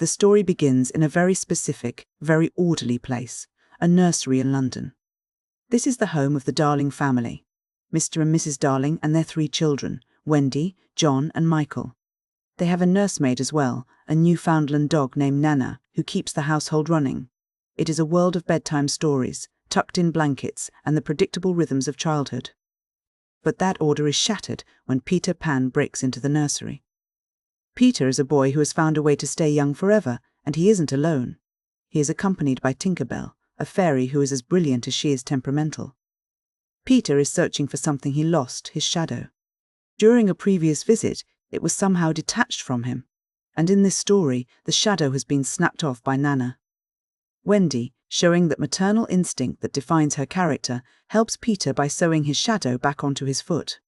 the story begins in a very specific, very orderly place, a nursery in London. This is the home of the Darling family, Mr. and Mrs. Darling and their 3 children, Wendy, John and Michael. They have a nursemaid as well, a Newfoundland dog named Nana, who keeps the household running. It is a world of bedtime stories, tucked-in blankets, and the predictable rhythms of childhood. But that order is shattered when Peter Pan breaks into the nursery. Peter is a boy who has found a way to stay young forever, and he isn't alone. He is accompanied by Tinker Bell, a fairy who is as brilliant as she is temperamental. Peter is searching for something he lost, his shadow. During a previous visit, it was somehow detached from him, and in this story, the shadow has been snapped off by Nana. Wendy, showing that maternal instinct that defines her character, helps Peter by sewing his shadow back onto his foot.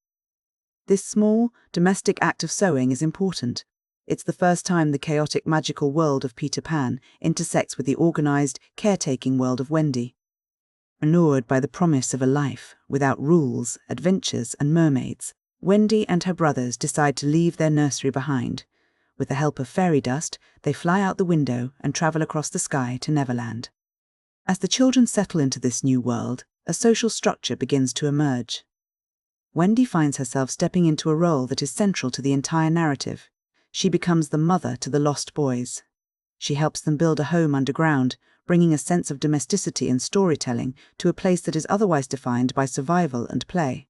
This small, domestic act of sewing is important. It's the first time the chaotic magical world of Peter Pan intersects with the organized, caretaking world of Wendy. Allured by the promise of a life without rules, adventures, and mermaids, Wendy and her brothers decide to leave their nursery behind. With the help of fairy dust, they fly out the window and travel across the sky to Neverland. As the children settle into this new world, a social structure begins to emerge. Wendy finds herself stepping into a role that is central to the entire narrative. She becomes the mother to the lost boys. She helps them build a home underground, bringing a sense of domesticity and storytelling to a place that is otherwise defined by survival and play.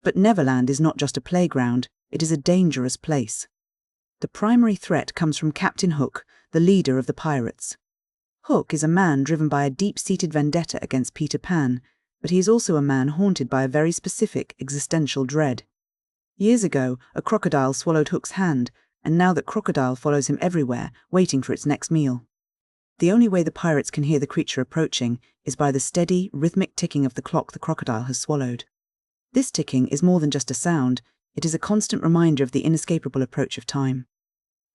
But Neverland is not just a playground, it is a dangerous place. The primary threat comes from Captain Hook, the leader of the pirates. Hook is a man driven by a deep-seated vendetta against Peter Pan, but he is also a man haunted by a very specific existential dread. Years ago, a crocodile swallowed Hook's hand, and now that crocodile follows him everywhere, waiting for its next meal. The only way the pirates can hear the creature approaching is by the steady, rhythmic ticking of the clock the crocodile has swallowed. This ticking is more than just a sound, it is a constant reminder of the inescapable approach of time.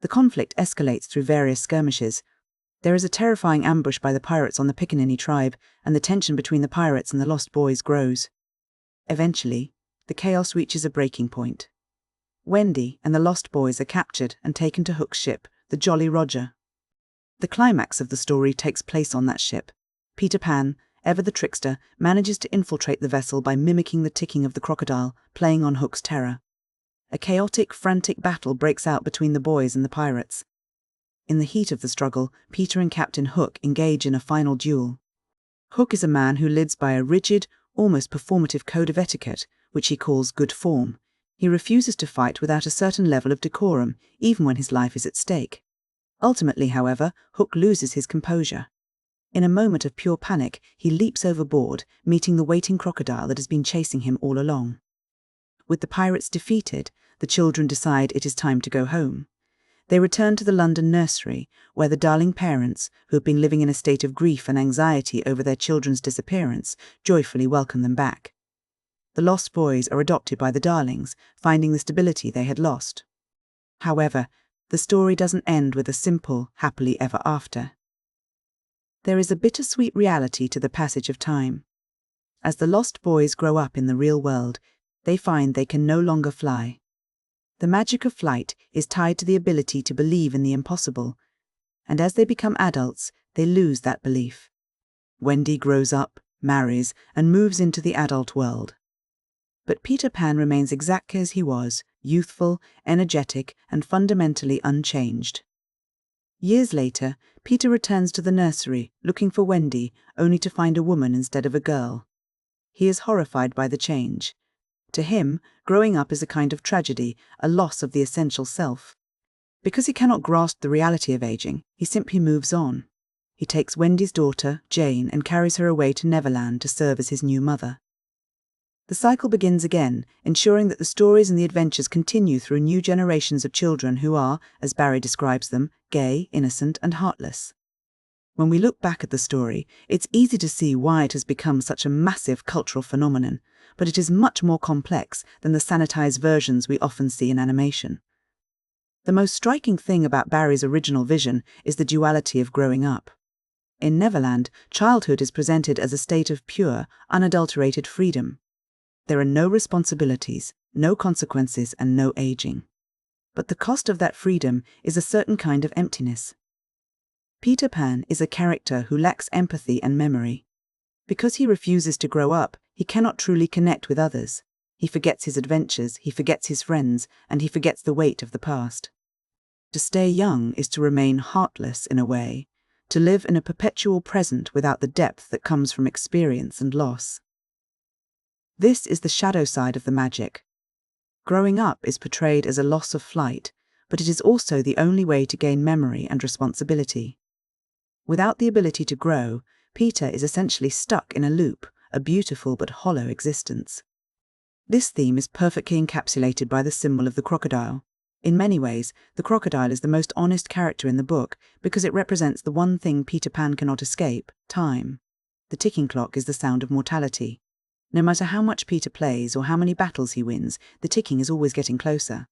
The conflict escalates through various skirmishes. There is a terrifying ambush by the pirates on the Pickaninny tribe, and the tension between the pirates and the lost boys grows. Eventually, the chaos reaches a breaking point. Wendy and the lost boys are captured and taken to Hook's ship, the Jolly Roger. The climax of the story takes place on that ship. Peter Pan, ever the trickster, manages to infiltrate the vessel by mimicking the ticking of the crocodile, playing on Hook's terror. A chaotic, frantic battle breaks out between the boys and the pirates. In the heat of the struggle, Peter and Captain Hook engage in a final duel. Hook is a man who lives by a rigid, almost performative code of etiquette, which he calls good form. He refuses to fight without a certain level of decorum, even when his life is at stake. Ultimately, however, Hook loses his composure. In a moment of pure panic, he leaps overboard, meeting the waiting crocodile that has been chasing him all along. With the pirates defeated, the children decide it is time to go home. They return to the London nursery, where the Darling parents, who have been living in a state of grief and anxiety over their children's disappearance, joyfully welcome them back. The lost boys are adopted by the Darlings, finding the stability they had lost. However, the story doesn't end with a simple, happily ever after. There is a bittersweet reality to the passage of time. As the lost boys grow up in the real world, they find they can no longer fly. The magic of flight is tied to the ability to believe in the impossible, and as they become adults, they lose that belief. Wendy grows up, marries, and moves into the adult world. But Peter Pan remains exactly as he was, youthful, energetic, and fundamentally unchanged. Years later, Peter returns to the nursery, looking for Wendy, only to find a woman instead of a girl. He is horrified by the change. To him, growing up is a kind of tragedy, a loss of the essential self. Because he cannot grasp the reality of aging, he simply moves on. He takes Wendy's daughter, Jane, and carries her away to Neverland to serve as his new mother. The cycle begins again, ensuring that the stories and the adventures continue through new generations of children who are, as Barrie describes them, gay, innocent, and heartless. When we look back at the story, it's easy to see why it has become such a massive cultural phenomenon, but it is much more complex than the sanitized versions we often see in animation. The most striking thing about Barrie's original vision is the duality of growing up. In Neverland, childhood is presented as a state of pure, unadulterated freedom. There are no responsibilities, no consequences, and no aging. But the cost of that freedom is a certain kind of emptiness. Peter Pan is a character who lacks empathy and memory. Because he refuses to grow up, he cannot truly connect with others. He forgets his adventures, he forgets his friends, and he forgets the weight of the past. To stay young is to remain heartless in a way, to live in a perpetual present without the depth that comes from experience and loss. This is the shadow side of the magic. Growing up is portrayed as a loss of flight, but it is also the only way to gain memory and responsibility. Without the ability to grow, Peter is essentially stuck in a loop, a beautiful but hollow existence. This theme is perfectly encapsulated by the symbol of the crocodile. In many ways, the crocodile is the most honest character in the book because it represents the one thing Peter Pan cannot escape: time. The ticking clock is the sound of mortality. No matter how much Peter plays or how many battles he wins, the ticking is always getting closer.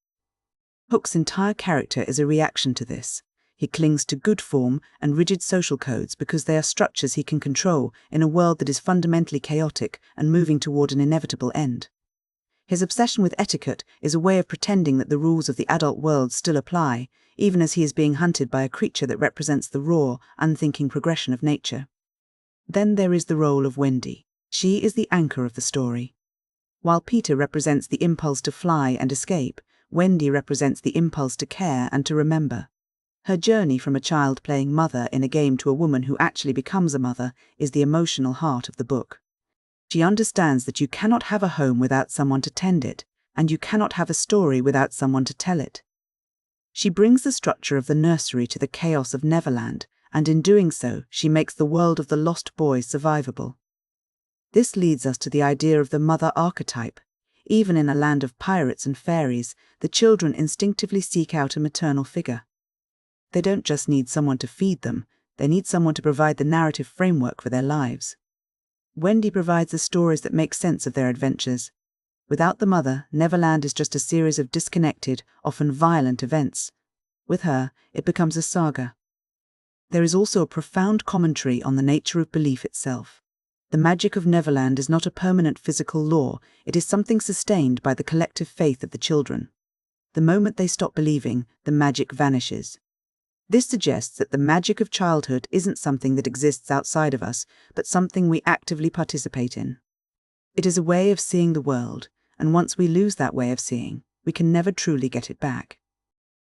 Hook's entire character is a reaction to this. He clings to good form and rigid social codes because they are structures he can control in a world that is fundamentally chaotic and moving toward an inevitable end. His obsession with etiquette is a way of pretending that the rules of the adult world still apply, even as he is being hunted by a creature that represents the raw, unthinking progression of nature. Then there is the role of Wendy. She is the anchor of the story. While Peter represents the impulse to fly and escape, Wendy represents the impulse to care and to remember. Her journey from a child playing mother in a game to a woman who actually becomes a mother is the emotional heart of the book. She understands that you cannot have a home without someone to tend it, and you cannot have a story without someone to tell it. She brings the structure of the nursery to the chaos of Neverland, and in doing so, she makes the world of the lost boy survivable. This leads us to the idea of the mother archetype. Even in a land of pirates and fairies, the children instinctively seek out a maternal figure. They don't just need someone to feed them, they need someone to provide the narrative framework for their lives. Wendy provides the stories that make sense of their adventures. Without the mother, Neverland is just a series of disconnected, often violent events. With her, it becomes a saga. There is also a profound commentary on the nature of belief itself. The magic of Neverland is not a permanent physical law, it is something sustained by the collective faith of the children. The moment they stop believing, the magic vanishes. This suggests that the magic of childhood isn't something that exists outside of us, but something we actively participate in. It is a way of seeing the world, and once we lose that way of seeing, we can never truly get it back.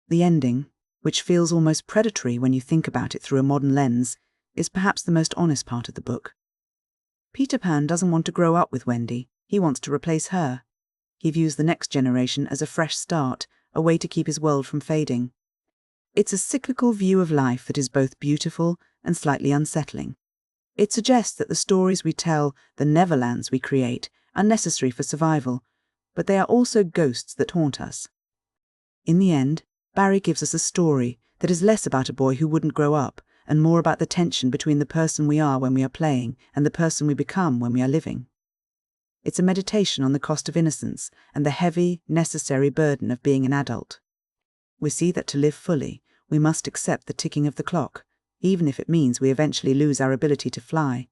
The ending, which feels almost predatory when you think about it through a modern lens, is perhaps the most honest part of the book. Peter Pan doesn't want to grow up with Wendy, he wants to replace her. He views the next generation as a fresh start, a way to keep his world from fading. It's a cyclical view of life that is both beautiful and slightly unsettling. It suggests that the stories we tell, the Neverlands we create, are necessary for survival, but they are also ghosts that haunt us. In the end, Barrie gives us a story that is less about a boy who wouldn't grow up, and more about the tension between the person we are when we are playing and the person we become when we are living. It's a meditation on the cost of innocence and the heavy, necessary burden of being an adult. We see that to live fully, we must accept the ticking of the clock, even if it means we eventually lose our ability to fly.